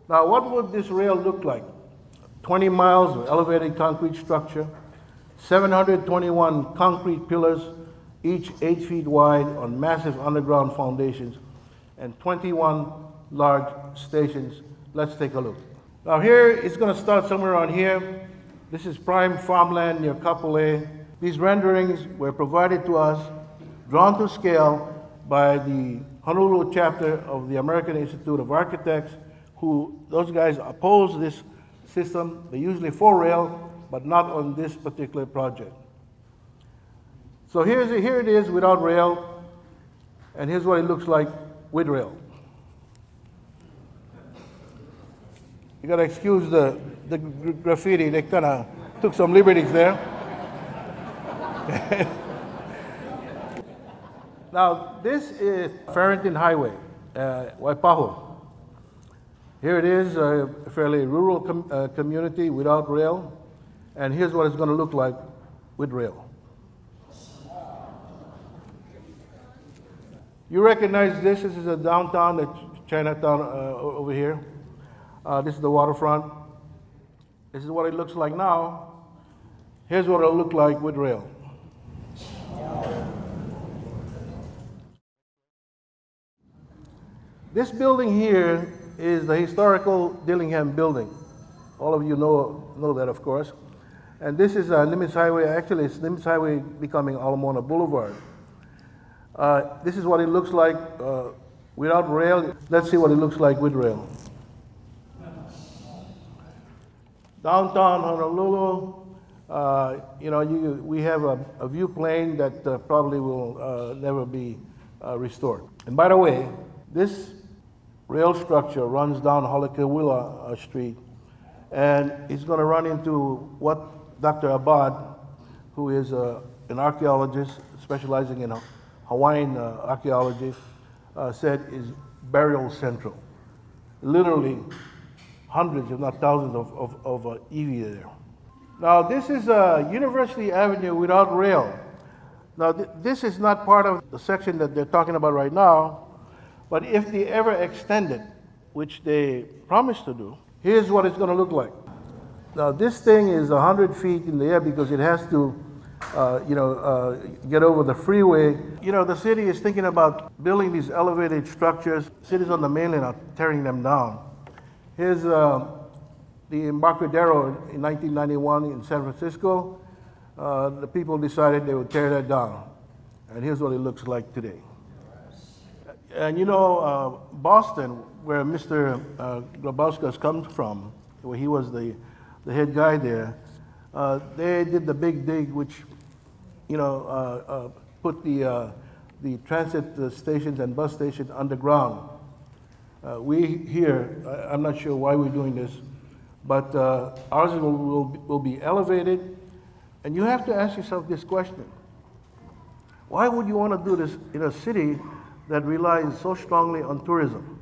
Now, what would this rail look like? 20 miles of elevated concrete structure, 721 concrete pillars, each 8 feet wide on massive underground foundations, and 21 large stations. Let's take a look. Now here, it's going to start somewhere around here. This is prime farmland near Kapolei. These renderings were provided to us, drawn to scale by the Honolulu chapter of the American Institute of Architects, who, those guys oppose this system. They're usually for rail, but not on this particular project. So here it is without rail, and here's what it looks like with rail. You gotta excuse the graffiti, they kinda took some liberties there. Now, this is Farrington Highway, Waipahu. Here it is, a fairly rural community without rail, and here's what it's gonna look like with rail. You recognize this is a downtown, the Chinatown over here. This is the waterfront. This is what it looks like now. Here's what it'll look like with rail. This building here is the historical Dillingham building. All of you know that, of course. And this is Nimitz Highway. Actually, it's Nimitz Highway becoming Alamona Boulevard. This is what it looks like without rail. Let's see what it looks like with rail. Downtown Honolulu, we have a view plane that probably will never be restored. And by the way, this rail structure runs down Halakawila Street, and it's going to run into what Dr. Abad, who is an archaeologist specializing in Hawaiian archaeology, said is burial central. Literally hundreds, if not thousands, of EV there. Now, this is University Avenue without rail. Now, this is not part of the section that they're talking about right now, but if they ever extend it, which they promised to do, here's what it's going to look like. Now, this thing is 100 feet in the air because it has to, get over the freeway. You know, the city is thinking about building these elevated structures. Cities on the mainland are tearing them down. Here's the Embarcadero in 1991 in San Francisco. The people decided they would tear that down. And here's what it looks like today. And Boston, where Mr. Grabowskis comes from, where he was the head guy there, they did the big dig, which, put the transit stations and bus stations underground. We here, I'm not sure why we're doing this, but ours will be elevated. And you have to ask yourself this question. Why would you want to do this in a city that relies so strongly on tourism?